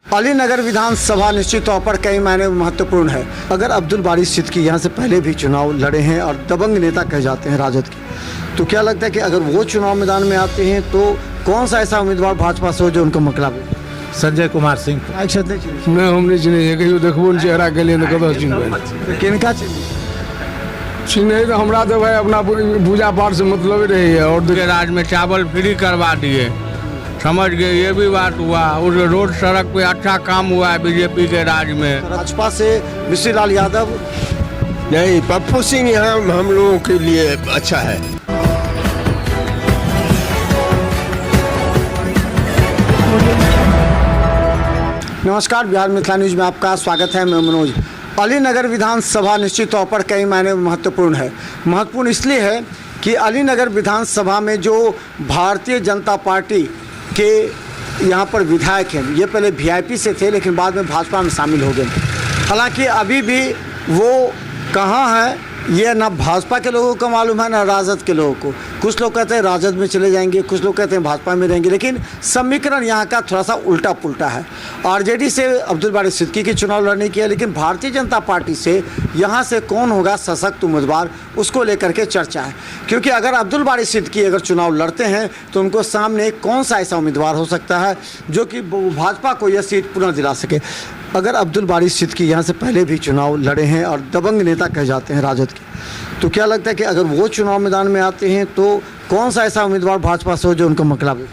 अली नगर विधानसभा निश्चित तौर पर कई मायने महत्वपूर्ण है। अगर अब्दुल बारी सिद्दीकी यहाँ से पहले भी चुनाव लड़े हैं और दबंग नेता कहे जाते हैं राजद के, तो क्या लगता है कि अगर वो चुनाव मैदान में आते हैं तो कौन सा ऐसा उम्मीदवार भाजपा से हो जो उनको मुकाबले? संजय कुमार सिंह नहीं हमने चिन्ह कहियो देखबो न चेहरा के लिए कतौ चिन्ह किनका चिन्ह तो हमरा तो भाई अपना पूजा पाठ से मतलब ही रही है। और राज में चावल फ्री करवा दिए, समझ गए, ये भी बात हुआ। उस रोड सड़क पे अच्छा काम हुआ है बीजेपी के राज में। भाजपा से मिश्री लाल यादव नहीं, पप्पू सिंह यहाँ हम लोगों के लिए अच्छा है। नमस्कार, बिहार मिथिला न्यूज में आपका स्वागत है। मैं मनोज। अली नगर विधानसभा निश्चित तौर पर कई मायने महत्वपूर्ण है। महत्वपूर्ण इसलिए है कि अली नगर विधानसभा में जो भारतीय जनता पार्टी के यहाँ पर विधायक हैं, ये पहले वीआईपी से थे लेकिन बाद में भाजपा में शामिल हो गए। हालांकि अभी भी वो कहाँ हैं ये ना भाजपा के लोगों को मालूम है ना राजद के लोगों को। कुछ लोग कहते हैं राजद में चले जाएंगे, कुछ लोग कहते हैं भाजपा में रहेंगे, लेकिन समीकरण यहाँ का थोड़ा सा उल्टा पुल्टा है। आरजेडी से अब्दुल बारी सिद्दीकी की चुनाव लड़ने की है, लेकिन भारतीय जनता पार्टी से यहाँ से कौन होगा सशक्त उम्मीदवार, उसको लेकर के चर्चा है। क्योंकि अगर अब्दुल बारी सिद्दीकी अगर चुनाव लड़ते हैं तो उनको सामने कौन सा ऐसा उम्मीदवार हो सकता है जो कि भाजपा को यह सीट पुनः दिला सके। अगर अब्दुल बारी सिद्दीकी यहाँ से पहले भी चुनाव लड़े हैं और दबंग नेता कहे जाते हैं राजद के, तो क्या लगता है कि अगर वो चुनाव मैदान में आते हैं तो कौन सा ऐसा उम्मीदवार भाजपा से हो जो उनको मुकाबले?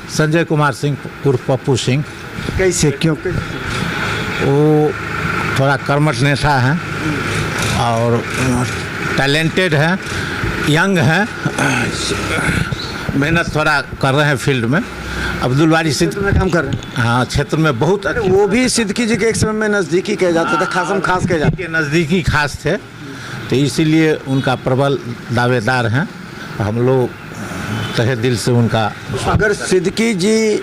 संजय कुमार सिंह उर्फ पप्पू सिंह। कैसे, क्यों? वो थोड़ा कर्मठ नेता हैं और टैलेंटेड हैं, यंग हैं, मेहनत थोड़ा कर रहे हैं फील्ड में। अब्दुल बारी सिद्दीकी में काम कर रहे हैं। हाँ, क्षेत्र में बहुत अच्छे। वो भी सिद्दीकी जी के एक समय में नज़दीकी कहे जाते थे, खासम खास कहे जाते थे, नज़दीकी खास थे, तो इसीलिए उनका प्रबल दावेदार हैं। हम लोग तहे दिल से उनका। अगर सिद्दीकी जी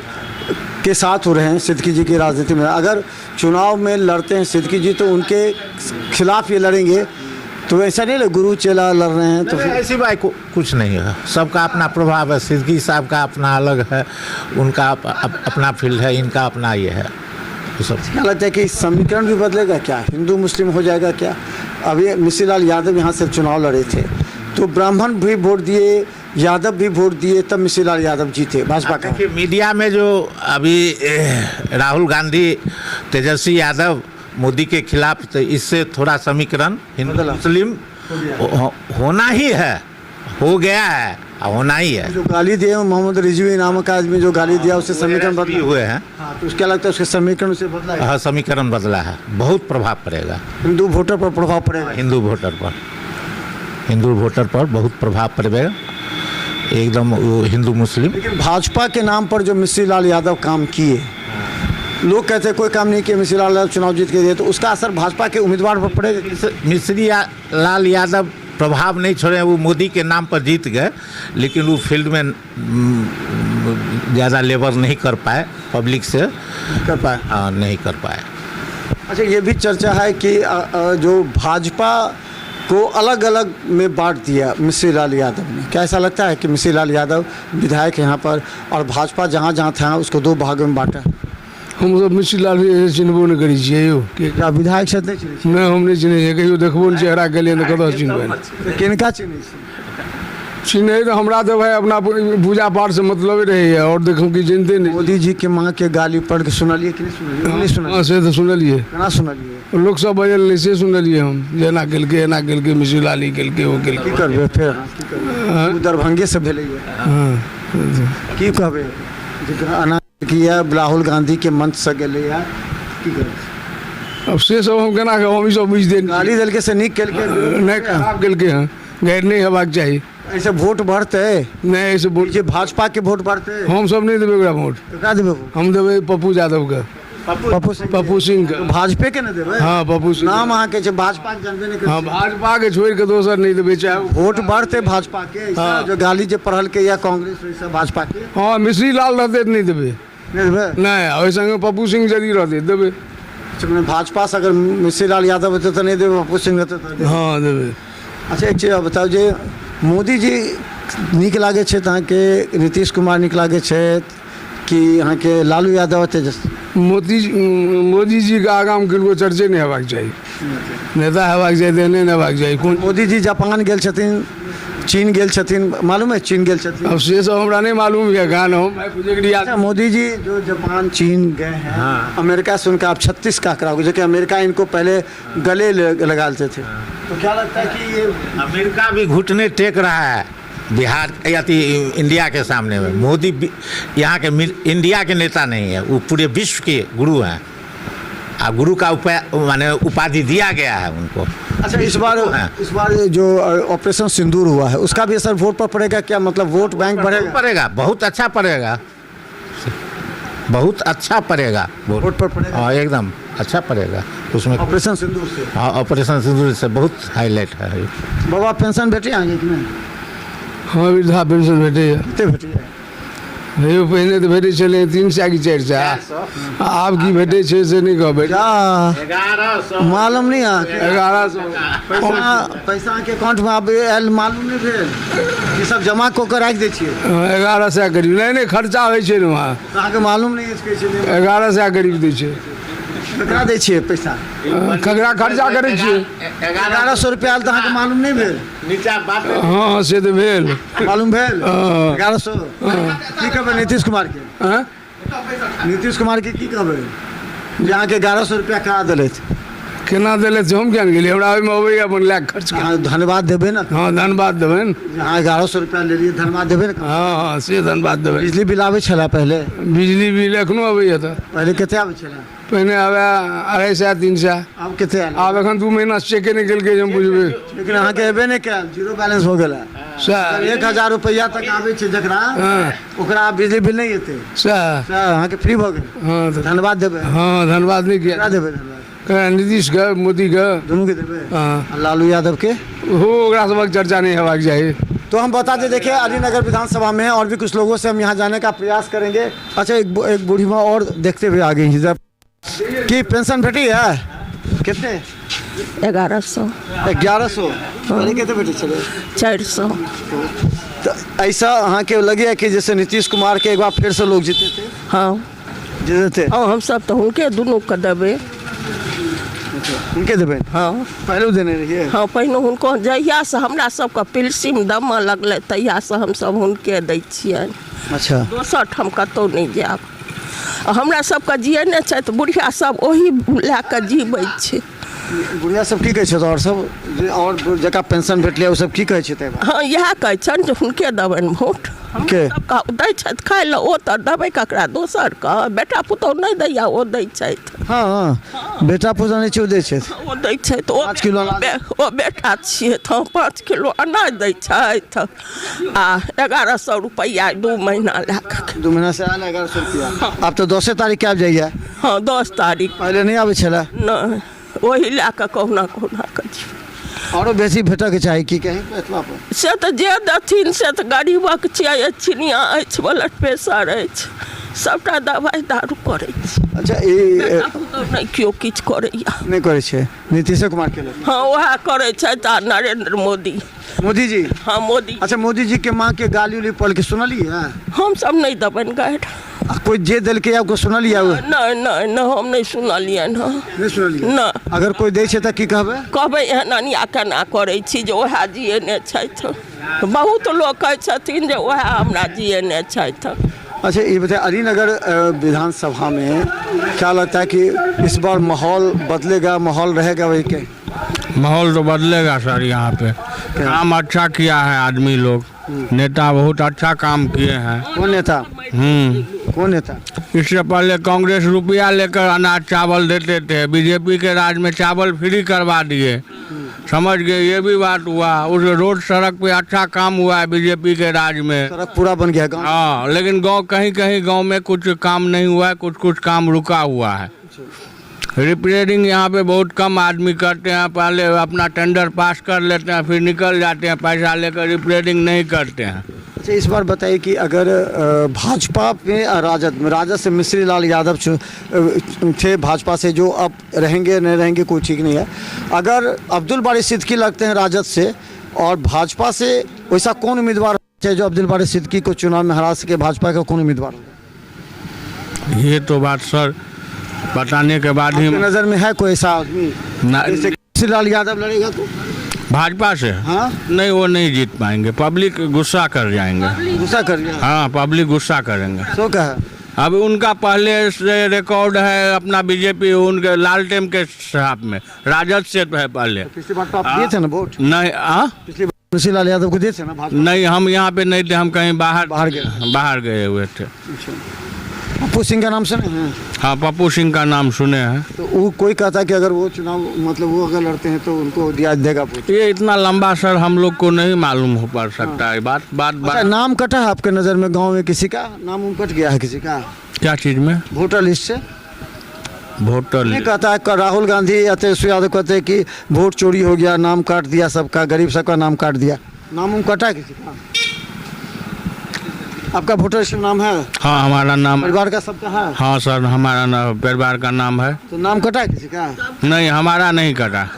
के साथ हो रहे हैं, सिद्दीकी जी की राजनीति में अगर चुनाव में लड़ते हैं सिद्दीकी जी, तो उनके खिलाफ ये लड़ेंगे तो ऐसा नहीं लगे गुरु चेला लड़ रहे हैं तो फिर ऐसी बात कुछ नहीं है। सबका अपना प्रभाव है। सिद्दीकी साहब का अपना अलग है, उनका अपना फील्ड है, इनका अपना ये है। सब क्या लगता है कि समीकरण भी बदलेगा क्या? हिंदू मुस्लिम हो जाएगा क्या? अभी मिश्री लाल यादव यहाँ से चुनाव लड़े थे तो ब्राह्मण भी वोट दिए, यादव भी वोट दिए, तब मिश्री लाल यादव जीते भाजपा का। मीडिया में जो अभी राहुल गांधी, तेजस्वी यादव मोदी के खिलाफ, तो इससे थोड़ा समीकरण हिंदू मुस्लिम होना ही है, हो गया है, होना ही है। जो गाली दिए मोहम्मद रिजवी नामक आदमी जो गाली दिया उससे समीकरण बदले हुए हैं। हाँ, तो क्या लगता है उसके समीकरण से बदला है? हाँ, समीकरण बदला है, बहुत प्रभाव पड़ेगा। हिंदू वोटर पर प्रभाव पड़ेगा। हिंदू वोटर पर बहुत प्रभाव पड़ेगा एकदम, वो हिंदू मुस्लिम। लेकिन भाजपा के नाम पर जो मिश्री लाल यादव काम किए, लोग कहते हैं कोई काम नहीं किया, मिश्री लाल यादव चुनाव जीत के दिए, तो उसका असर भाजपा के उम्मीदवार पर पड़ेगा। मिश्री लाल यादव प्रभाव नहीं छोड़े, वो मोदी के नाम पर जीत गए, लेकिन वो फील्ड में ज़्यादा लेबर नहीं कर पाए, पब्लिक से कर पाए। हाँ, नहीं कर पाए। अच्छा, ये भी चर्चा है कि जो भाजपा को अलग अलग में बांट दिया मिश्री लाल यादव ने। क्या ऐसा लगता है कि मिश्री लाल यादव विधायक यहाँ पर और भाजपा जहाँ जहाँ था उसको दो भागों में बांटा? हम सब मिश्री लाल भी चिन्हबो नहीं करी छियै यो। क्या विधायक से नहीं चिन्ह? नहीं हमने चिन्ह कहियो देखबो न चेहरा के लिए कतौ चिन्ह किनका चिन्ह? चिन्ह तो हमरा तो भाई अपना पूजा पाठ से मतलब ही रही है। और देखो कि जानते नहीं। मोदी जी के माँ के गाली पढ़ के सुनलिए कि नहीं सुनलिए? नहीं सुनलिए। से तो सुनलिए। केना सुनलिए? लोग सब बजल नहीं से सुनलिए हम, जेना केलके एना केलके, मिश्री लाली केलके, वो केलके। की करबे फिर? उ दरभंगे से भेलै। हाँ, की कहबे अना किया राहुल गांधी के मंच से गेलै या की करबे? अब से सब हम केना कहब, हम ई सब बुझ दे। गाली देलके से निक केलके नहीं खराब केलके हैं, गैर नहीं हेबाक चाही। ऐसे वोट बढ़ते नहीं ऐसे वोट जे भाजपा के वोट बढ़ते हम सब नहीं देवे ओकरा वोट। का देबे? हम देवे पप्पू यादव के, पप्पू सिंह के। भाजपा के न देबे? हाँ, पप्पू सिंह। नाम अहाँ के छै, भाजपा के जानबे नहीं हाँ, करे। भाजपा के छोड़ के दोसर नहीं देवे चाहे। वोट बढ़ते भाजपा के, ऐसा जो गाली जे पढ़ल के या कांग्रेस वैसा भाजपा के हाँ, मिश्री लाल रहते नहीं देवे। नहीं देबे? नहीं, और संगे पप्पू सिंह यदि रहते देवे। भाजपा से अगर मिश्री लाल यादव होते तो नहीं देबे, पप्पू सिंह रहते तो? हाँ, देवे। अच्छा, एक चीज बताओ, जे मोदी जी नीक लागे छै अहाँके, नीतीश कुमार नीक लागे छै कि अहाँके लालू यादव? तेजस्वी मोदी जी का आगाम किनको चर्चे नहीं हेबाक चाहिए, नेता हेबाक चाहिए, देने नहीं हेबाक चाहिए। कोन मोदी जी जापान गेल छथिन, चीन गेल छथिन, मालूम है चीन गेल छथिन। अब से सब हमरा नहीं मालूम है, गान हो मैं पूछे के लिए अच्छा, मोदी जी जो जापान चीन गए हैं, अमेरिका से उनका आप 36 का आंकड़ा होगा, जो कि अमेरिका इनको पहले गले लगा लेते थे। तो क्या लगता है कि ये अमेरिका भी घुटने टेक रहा है बिहार यानी इंडिया के सामने में। मोदी यहाँ के इंडिया के नेता नहीं है, वो पूरे विश्व के गुरु हैं। गुरु का माने उपाधि दिया गया है उनको। अच्छा, इस बार जो ऑपरेशन सिंदूर हुआ है उसका भी असर वोट पर पड़ेगा क्या? मतलब वोट बैंक बढ़ेगा? पड़ेगा, बहुत अच्छा पड़ेगा, बहुत अच्छा पड़ेगा वोट पर पड़ेगा। हाँ, एकदम अच्छा पड़ेगा उसमें। ऑपरेशन सिंदूर से? हाँ, ऑपरेशन सिंदूर से बहुत हाईलाइट है। बाबा पेंशन भेटे आगे कि नहीं? हाँ, वृद्धा पेंशन भेटे कितने भेटे है? पहले तो भेटे चले 3 सौ की 4 सौ, आप की भेटे 6 से नहीं कहो बेटा, 1100 मालूम नहीं है 1100 पैसा के अकाउंट में अब आयल मालूम नहीं भेल, ये सब जमा कऽ के राखि दै छियै। 1100 करीब नहीं खर्चा होइ छै ने वहाँ, अहाँके मालूम नहीं है? 1100 करीब दै छै। ककरा दै छियै पैसा? ककरा खर्चा करै छियै? 1100 रुपया तऽ अहाँके मालूम नहीं भेल? नीचा बात हाँ से तो भेल, मालूम भेल? हाँ। 1100 की कहबै नीतीश कुमार के? हाँ? नीतीश कुमार के की कहबै जे अहाँके 1100 रुपया करा देलथि? केना देले से हम केना गेलियै, हमरा ओहिमे अबैया अपन लए कऽ खर्च कर। अहाँ धन्यवाद देबै ने? हाँ धन्यवाद देबै ने। अहाँ 1100 रुपया लेलियै, धन्यवाद देबै ने? हाँ हाँ से धन्यवाद देबै। बिजली बिल आबै छलै पहले? बिजली बिल एखनो अबैया तऽ पहले कते आबै छलै? पहिने आबे 250 300, आब कते आयल? आब एखन 2 महीना से चेके नहीं केलकै जे हम बुझबै। लेकिन अहाँके एबे नहीं कयल, जीरो बैलेंस हो गेल है। सएह 1000 रुपया तक आबै छै जकरा, हाँ ओकरा बिजली बिल नहीं एतै, सएह अहाँके फ्री भऽ गेल। हाँ तऽ धन्यवाद देबै? हाँ धन्यवाद नहीं केकरा किया, देबै धन्यवाद? नीतीश के मोदी के दुनू के देबै? हाँ लालू यादव के? हो ओकरा सबक चर्चा नहीं हेबाक चाही। तो हम बता दें, देखिए अलीनगर विधानसभा में और भी कुछ लोगों से हम यहाँ जाने का प्रयास करेंगे। अच्छा, एक बूढ़ी माँ और देखते हुए आगे ही जब की पेंशन भेटी है कितने? 1100 1100 पहले कितने भेटे चले? 400। तो ऐसा अहाँ के लगे है कि जैसे नीतीश कुमार के एक बार फिर से लोग जीते थे? हाँ जीते थे? हाँ, हम सब तो उनके दोनों के देवे। उनके देवे? हाँ पहले देने रहिए? हाँ, पहिने हुनको जहिया से हमरा सबके पिलसिम दमा लगलै तहिया से हम सब हुनके दै छियनि। अच्छा, दोसर ठाम कतहु नहीं जायब। हमरा सबके जियने छै तऽ बुढ़िया सब ओही लए कऽ जीबै छै। बुढ़िया सब की कहै छै? और सब और जकरा पेंशन भेटलै ओ सब की कहै छै? हाँ, इएह कहै छनि जे हुनके देबनि वोट। के? सबके दै छथि खाय लए, ओ तऽ देबै ककरा दोसर के? बेटा पुतहु नहि दैया, ओ दै छथि। हाँ, बेटा पुतहु नहीं छै, ओ दै छथि। ओ दै छथि, ओ 5 किलो अनाज? ओ बेटा छियै तऽ 5 किलो अनाज दै छथि आ 1100 रुपया 2 महीना लए कऽ। 2 महीना से आयल 1100 रुपया। अब तो 10 तारीख के आबि जाइए? हाँ 10 तारीख। पहले नहीं आबै छलै? नहि, ओही लए कऽ कहुना कहुना कऽ जी। औरो बेसी भेटक चाही की कहीं एतबा पर? से तऽ जे देथिन से तऽ गरीबक छियै, चिनिया अछि, ब्लड प्रेशर अछि, सबटा दवाइ दारू करै छी। अच्छा, नहि केओ किछु करैया। नहीं करे छै? नीतीश कुमार के लोग? हाँ वएह करै छथि आ नरेंद्र मोदी। मोदी जी? हाँ मोदी। अच्छा, मोदी जी के माँ के गाली उली पढ़ के सुनलिए? हम सब नहीं देबनि गाइड। कोई जे दिल के आपको सुनलिए? नहीं नहीं नहीं, हम नहीं सुनलियनि हँ। नहीं सुनलिए? ना। अगर कोई दै छै तऽ की कहबै? कहबै एहन अनिया केना करै छी जे ओएह जियेने छथि। बहुत लोग कहै छथिन जे ओएह हमरा जियेने छथि। अच्छा, ये बताए अलीनगर विधानसभा में क्या लगता है कि इस बार माहौल बदलेगा, माहौल रहेगा वही के? माहौल तो बदलेगा सर, यहाँ पे काम अच्छा किया है आदमी लोग, नेता बहुत अच्छा काम किए हैं। कौन नेता? कौन नेता? इससे पहले कांग्रेस रुपया लेकर अनाज चावल देते थे, बीजेपी के राज में चावल फ्री करवा दिए, समझ गए, ये भी बात हुआ। उस रोड सड़क पे अच्छा काम हुआ है बीजेपी के राज में, सड़क पूरा बन गया गाँव? हाँ, लेकिन गांव कहीं कहीं गांव में कुछ काम नहीं हुआ है, कुछ कुछ काम रुका हुआ है। रिपेयरिंग यहाँ पे बहुत कम आदमी करते हैं, पहले अपना टेंडर पास कर लेते हैं फिर निकल जाते हैं, पैसा लेकर रिपेयरिंग नहीं करते हैं। अच्छा, इस बार बताइए कि अगर भाजपा में राजद से मिश्री लाल यादव थे भाजपा से, जो अब रहेंगे नहीं रहेंगे कोई ठीक नहीं है। अगर अब्दुल बारी सिद्दीकी लगते हैं राजद से और भाजपा से, वैसा कौन उम्मीदवार है जो अब्दुल बारी सिद्दीकी को चुनाव में हरा सके? भाजपा का कौन उम्मीदवार होगा? ये तो बात सर बताने के बाद ही आपकी नज़र में है कोई ऐसा आदमी जैसे केसरी लाल यादव लड़ेगा तो? भाजपा से हाँ, नहीं, वो नहीं जीत पाएंगे, पब्लिक गुस्सा कर जाएंगे। गुस्सा कर लिया हाँ, पब्लिक गुस्सा करेंगे। तो क्या है? अब उनका पहले से रिकॉर्ड है अपना बीजेपी उनके लालटेन के साथ में, राजद से है पहले। पिछली बार तो आप दिए थे ना वोट? नहीं पिछली बार केसरी लाल यादव को दिए थे ना भाजपा? नहीं, हम यहाँ पे नहीं थे, हम कहीं बाहर बाहर गए हुए थे। पप्पू सिंह का नाम सुने हैं? हाँ, पप्पू सिंह का नाम सुने हैं। तो वो कोई कहता है कि अगर वो चुनाव मतलब वो अगर लड़ते हैं तो उनको दिया देगा वोट। ये इतना लंबा सर हम लोग को नहीं मालूम हो पा सकता है। बात अच्छा, नाम कटा है आपके नज़र में गांव में किसी का नाम कट गया है किसी का क्या चीज़ में? वोटर लिस्ट से? वोटर नहीं कहता है राहुल गांधी या तेजस्वी यादव कहते हैं कि वोट चोरी हो गया, नाम काट दिया सबका, गरीब सबका नाम काट दिया। नाम कटा है किसी का? आपका वोटर लिस्ट में नाम है? हाँ, हमारा नाम। परिवार का सबका है? हाँ सर, हमारा नाम परिवार का नाम है। तो नाम कटा है किसी का? नहीं, हमारा नहीं कटा।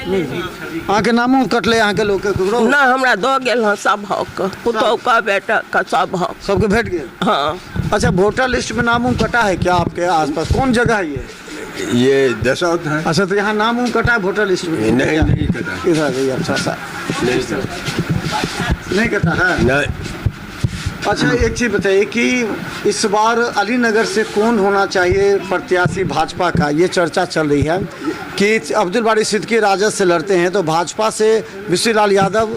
यहाँ के नामों कटले यहाँ के लोग के ना हमरा दो गेल हँ सब हक, पुतोह का बेटा का सब हक सबके भेट गए। हाँ। अच्छा, वोटर लिस्ट में नाम कटा है क्या आपके आसपास? कौन जगह है ये? ये दसौत है। अच्छा, तो यहाँ नाम कटा है वोटर लिस्ट में? नहीं कटा। इधर गई अच्छा सा नहीं कटा है। नहीं। अच्छा, एक चीज़ बताइए कि इस बार अलीनगर से कौन होना चाहिए प्रत्याशी भाजपा का? ये चर्चा चल रही है कि अब्दुल बारी सिद्दीकी राजद से लड़ते हैं तो भाजपा से मिश्री लाल यादव।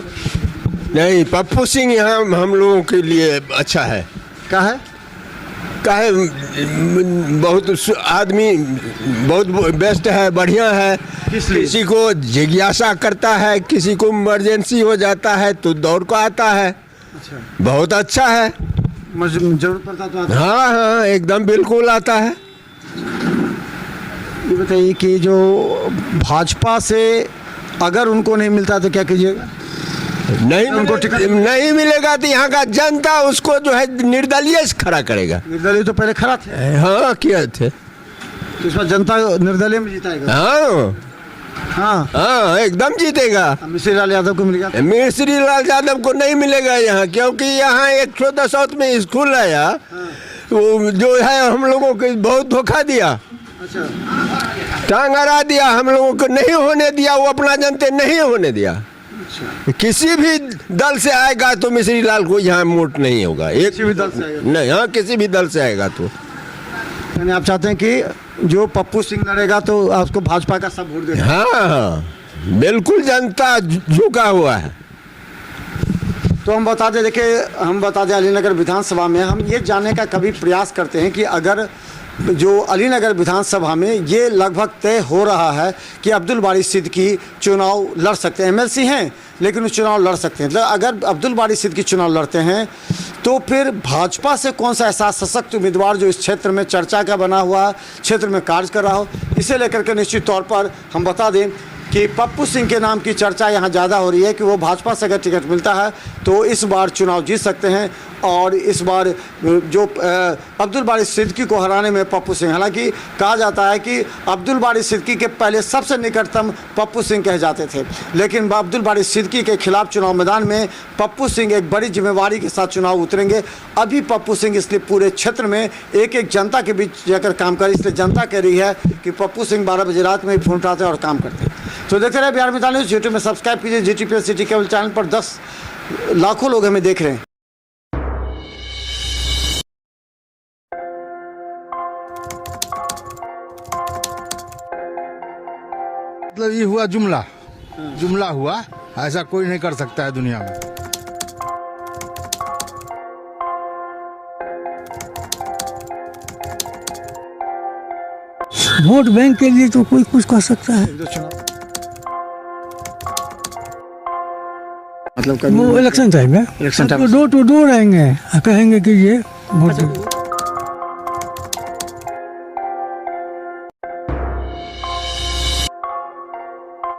नहीं, पप्पू सिंह यहाँ हम लोगों के लिए अच्छा है। क्या है? बहुत आदमी बहुत बेस्ट है, बढ़िया है। किसी को जिज्ञासा करता है, किसी को इमरजेंसी हो जाता है तो दौड़ को आता है। अच्छा, बहुत अच्छा है। जरूरत पड़ता तो आता है। हाँ, एकदम बिल्कुल आता है। ये बताइए कि जो भाजपा से अगर उनको नहीं मिलता तो क्या कीजिएगा? नहीं, उनको टिकट नहीं मिलेगा तो यहाँ का जनता उसको जो है निर्दलीय से खड़ा करेगा। निर्दलीय तो पहले खड़ा थे। हाँ, किया थे। तो इस बार जनता निर्दलीय में जिताएगा? हाँ हाँ, हाँ, एकदम जीतेगा। मिश्री लाल यादव को मिलेगा? मिश्री लाल यादव को नहीं मिलेगा यहाँ, क्योंकि यहाँ 110 में स्कूल आया। वो जो है हम लोगों को बहुत धोखा दिया। अच्छा, टांग अड़ा दिया, हम लोगों को नहीं होने दिया, वो अपना जनते नहीं होने दिया। किसी भी दल से आएगा तो मिश्री लाल को यहाँ वोट नहीं होगा। एक किसी भी दल से आएगा? नहीं, हाँ, किसी भी दल से आएगा तो। यानी आप चाहते हैं कि जो पप्पू सिंह लड़ेगा तो आपको भाजपा का सब वोट देगा? हाँ, बिल्कुल जनता झुका हुआ है। तो हम बता दें, देखिए हम बता दें अलीनगर विधानसभा में हम ये जानने का कभी प्रयास करते हैं कि अगर जो अलीनगर विधानसभा में ये लगभग तय हो रहा है कि अब्दुल बारी सिद्दीकी चुनाव लड़ सकते हैं, एमएलसी हैं लेकिन वो चुनाव लड़ सकते हैं। मतलब अगर अब्दुल बारी सिद्दीकी चुनाव लड़ते हैं तो फिर भाजपा से कौन सा ऐसा सशक्त उम्मीदवार जो इस क्षेत्र में चर्चा का बना हुआ क्षेत्र में कार्य कर रहा हो, इसे लेकर के निश्चित तौर पर हम बता दें कि पप्पू सिंह के नाम की चर्चा यहाँ ज़्यादा हो रही है कि वो भाजपा से अगर टिकट मिलता है तो इस बार चुनाव जीत सकते हैं और इस बार जो अब्दुल बारी सिद्दीकी को हराने में पप्पू सिंह, हालांकि कहा जाता है कि अब्दुल बारी सिद्दीकी के पहले सबसे निकटतम पप्पू सिंह कहे जाते थे, लेकिन अब्दुल बारी सिद्दीकी के खिलाफ चुनाव मैदान में पप्पू सिंह एक बड़ी जिम्मेवारी के साथ चुनाव उतरेंगे। अभी पप्पू सिंह इसलिए पूरे क्षेत्र में एक एक जनता के बीच जाकर काम करे, इसलिए जनता कह रही है कि पप्पू सिंह 12 बजे रात में ही फोन उठाते हैं और काम करते हैं। तो देखते रहे बिहार मितान न्यूज़। यूट्यूब में सब्सक्राइब कीजिए, GTPS सिटी केबल चैनल पर 10 लाखों लोग हमें देख रहे हैं। मतलब ये हुआ जुमला हुआ, ऐसा कोई नहीं कर सकता है दुनिया में। वोट बैंक के लिए तो कोई कुछ कर सकता है। मतलब वो इलेक्शन टाइम है, election time door to door आएंगे, कहेंगे कि ये वोट